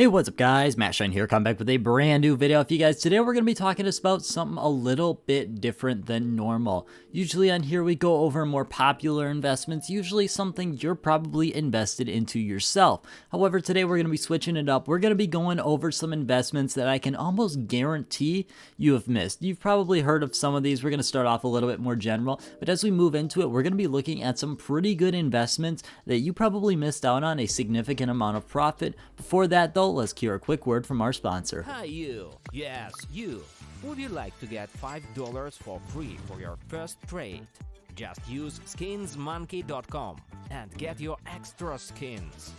Hey, what's up guys, Matt Shine here, come back with a brand new video for you guys. Today we're going to be talking about something a little bit different than normal. Usually on here we go over more popular investments, usually something you're probably invested into yourself. However, today we're going to be switching it up. We're going to be going over some investments that I can almost guarantee you have missed. You've probably heard of some of these. We're going to start off a little bit more general, but as we move into it, we're going to be looking at some pretty good investments that you probably missed out on a significant amount of profit. Before that though, let's hear a quick word from our sponsor. Hi you! Yes, you! Would you like to get $5 for free for your first trade? Just use skinsmonkey.com and get your extra skins.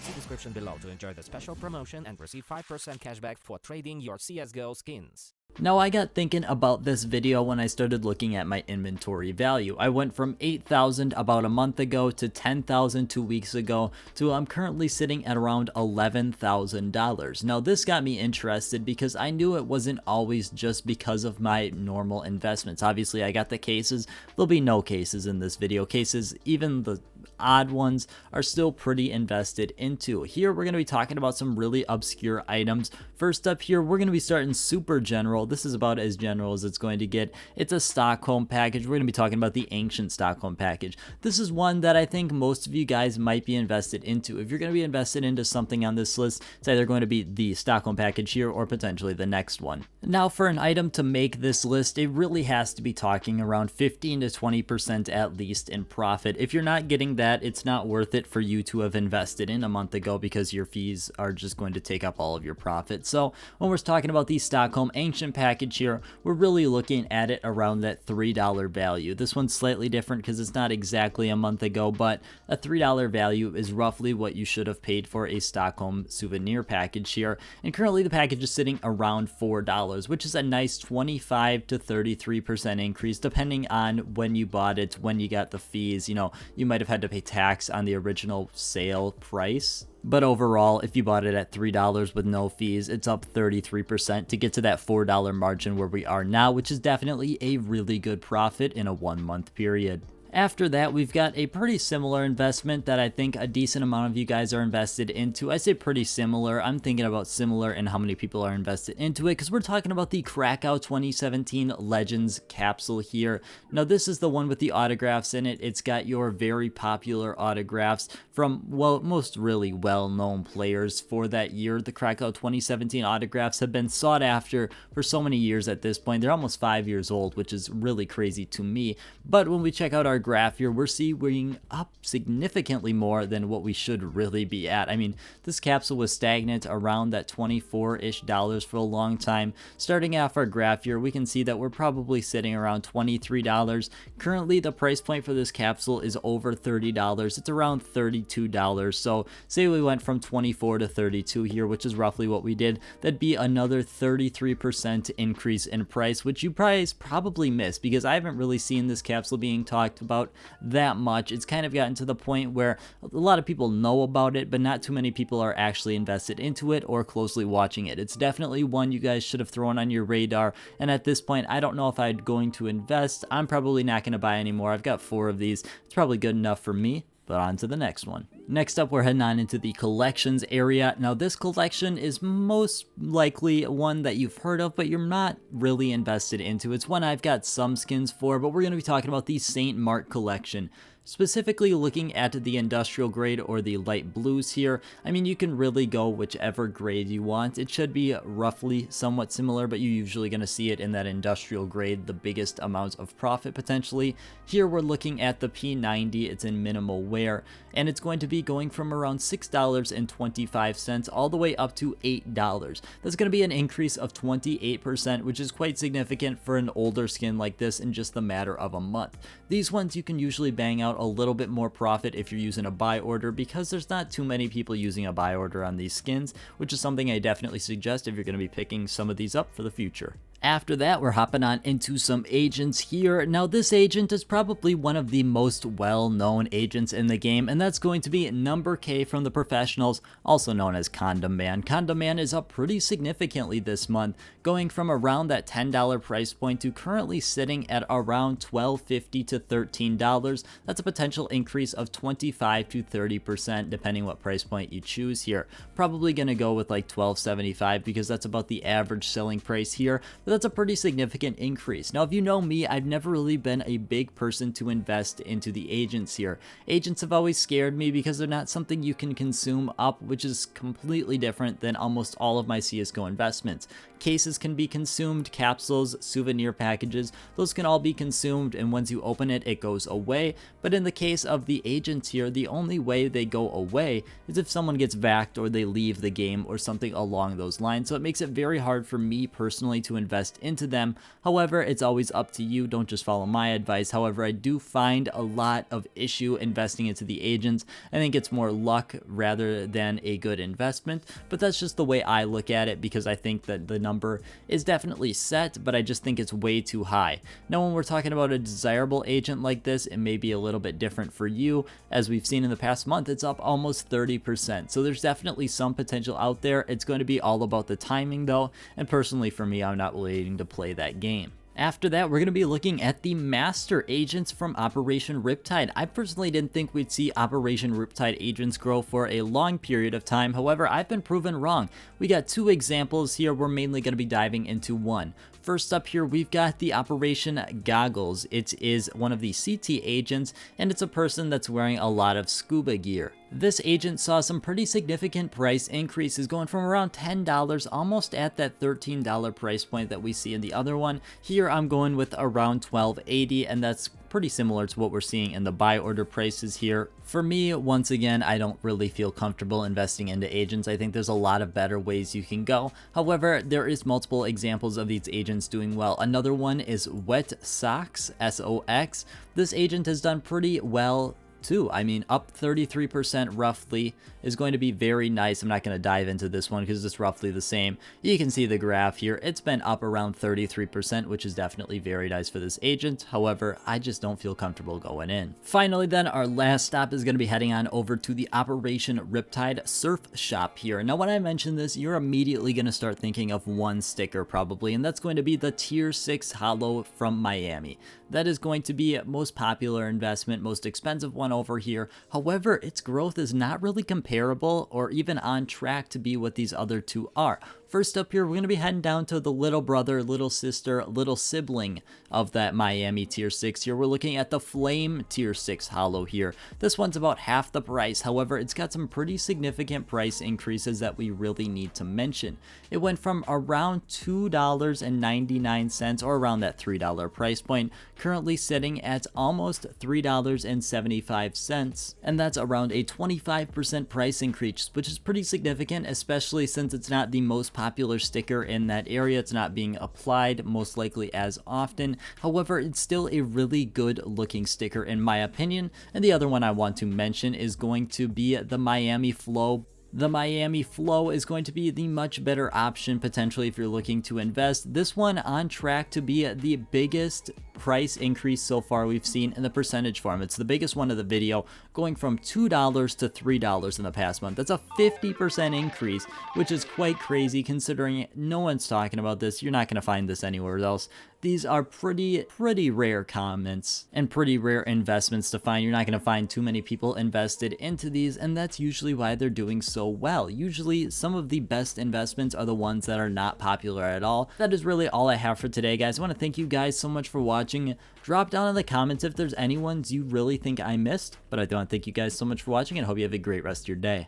See description below to enjoy the special promotion and receive 5% cashback for trading your CSGO skins. Now I got thinking about this video when I started looking at my inventory value. I went from 8,000 about a month ago to 10,000 2 weeks ago to I'm currently sitting at around $11,000. Now this got me interested because I knew it wasn't always just because of my normal investments. Obviously I got the cases. There'll be no cases in this video. Cases, even the odd ones, are still pretty invested into. Here we're going to be talking about some really obscure items. First up here, we're going to be starting super general. This is about as general as it's going to get. It's a Stockholm package. We're going to be talking about the ancient Stockholm package. This is one that I think most of you guys might be invested into. If you're going to be invested into something on this list, it's either going to be the Stockholm package here or potentially the next one. Now for an item to make this list, it really has to be talking around 15 to 20% at least in profit. If you're not getting that, it's not worth it for you to have invested in a month ago because your fees are just going to take up all of your profit. So when we're talking about the Stockholm ancient package here, we're really looking at it around that $3 value. This one's slightly different because it's not exactly a month ago, but a $3 value is roughly what you should have paid for a Stockholm souvenir package here. And currently the package is sitting around $4, which is a nice 25 to 33% increase depending on when you bought it, when you got the fees. You know, you might have had to pay tax on the original sale price. But overall, if you bought it at $3 with no fees, it's up 33% to get to that $4 margin where we are now, which is definitely a really good profit in a 1 month period. After that, we've got a pretty similar investment that I think a decent amount of you guys are invested into. I say pretty similar. I'm thinking about similar and how many people are invested into it because we're talking about the Krakow 2017 Legends capsule here. Now, this is the one with the autographs in it. It's got your very popular autographs from, well, most really well-known players for that year. The Krakow 2017 autographs have been sought after for so many years at this point. They're almost 5 years old, which is really crazy to me. But when we check out our graph here, we're seeing up significantly more than what we should really be at. I mean, this capsule was stagnant around that $24-ish for a long time. Starting off our graph here, we can see that we're probably sitting around $23. Currently, the price point for this capsule is over $30. It's around $32. So say we went from 24 to 32 here, which is roughly what we did. That'd be another 33% increase in price, which you guys probably missed because I haven't really seen this capsule being talked about that much. It's kind of gotten to the point where a lot of people know about it, but not too many people are actually invested into it or closely watching it. It's definitely one you guys should have thrown on your radar, and at this point I don't know if I'm going to invest. I'm probably not going to buy anymore. I've got 4 of these. It's probably good enough for me. But on to the next one. Next up, we're heading on into the collections area. Now, this collection is most likely one that you've heard of, but you're not really invested into. It's one I've got some skins for, but we're going to be talking about the St. Mark collection. Specifically looking at the industrial grade or the light blues here. I mean, you can really go whichever grade you want. It should be roughly somewhat similar, but you're usually going to see it in that industrial grade, the biggest amount of profit potentially. Here we're looking at the P90. It's in minimal wear, and it's going to be going from around $6.25 all the way up to $8. That's going to be an increase of 28%, which is quite significant for an older skin like this in just the matter of a month. These ones you can usually bang out a little bit more profit if you're using a buy order because there's not too many people using a buy order on these skins, which is something I definitely suggest if you're going to be picking some of these up for the future. After that, we're hopping on into some agents here. Now, this agent is probably one of the most well-known agents in the game, and that's going to be Number K from the Professionals, also known as Condom Man. Condom Man is up pretty significantly this month, going from around that $10 price point to currently sitting at around $12.50 to $13. That's potential increase of 25 to 30% depending what price point you choose here. Probably going to go with like 12.75 because that's about the average selling price here, but that's a pretty significant increase. Now, if you know me, I've never really been a big person to invest into the agents here. Agents have always scared me because they're not something you can consume up, which is completely different than almost all of my CSGO investments. Cases can be consumed, capsules, souvenir packages, those can all be consumed, and once you open it, it goes away. But in the case of the agents here, the only way they go away is if someone gets vaxxed or they leave the game or something along those lines. So it makes it very hard for me personally to invest into them. However, it's always up to you. Don't just follow my advice. However, I do find a lot of issue investing into the agents. I think it's more luck rather than a good investment, but that's just the way I look at it because I think that the number is definitely set, but I just think it's way too high. Now, when we're talking about a desirable agent like this, it may be a little bit different for you. As we've seen in the past month, it's up almost 30%. So there's definitely some potential out there. It's going to be all about the timing though, and personally for me, I'm not waiting to play that game. After that, we're going to be looking at the master agents from Operation Riptide. I personally didn't think we'd see Operation Riptide agents grow for a long period of time. However, I've been proven wrong. We got two examples here. We're mainly going to be diving into one. First up here, we've got the Operation Goggles. It is one of the CT agents, and it's a person that's wearing a lot of scuba gear. This agent saw some pretty significant price increases, going from around $10 almost at that $13 price point that we see in the other one. Here I'm going with around $12.80, and that's pretty similar to what we're seeing in the buy order prices here. For me, once again, I don't really feel comfortable investing into agents. I think there's a lot of better ways you can go. However, there is multiple examples of these agents doing well. Another one is Wet Socks, SOX. This agent has done pretty well too. I mean, up 33% roughly is going to be very nice. I'm not going to dive into this one because it's roughly the same. You can see the graph here. It's been up around 33%, which is definitely very nice for this agent. However, I just don't feel comfortable going in. Finally, then, our last stop is going to be heading on over to the Operation Riptide Surf Shop here. Now, when I mention this, you're immediately going to start thinking of one sticker probably, and that's going to be the Tier 6 Holo from Miami. That is going to be most popular investment, most expensive one over here. However, its growth is not really comparable or even on track to be what these other two are. First up here, we're going to be heading down to the little brother, little sister, little sibling of that Miami Tier 6 here. We're looking at the Flame Tier 6 Holo here. This one's about half the price. However, it's got some pretty significant price increases that we really need to mention. It went from around $2.99 or around that $3 price point, currently sitting at almost $3.75, and that's around a 25% price increase, which is pretty significant, especially since it's not the most popular sticker in that area. It's not being applied most likely as often. However, it's still a really good looking sticker in my opinion. And the other one I want to mention is going to be the Miami Flow. The Miami Flow is going to be the much better option potentially if you're looking to invest. This one on track to be the biggest price increase so far we've seen in the percentage form. It's the biggest one of the video, going from $2 to $3 in the past month. That's a 50% increase, which is quite crazy considering no one's talking about this. You're not going to find this anywhere else. These are pretty rare comments and pretty rare investments to find. You're not going to find too many people invested into these, and that's usually why they're doing so well. Usually some of the best investments are the ones that are not popular at all. That is really all I have for today, guys. I want to thank you guys so much for watching. Drop down in the comments if there's any ones you really think I missed, but I do want to thank you guys so much for watching and hope you have a great rest of your day.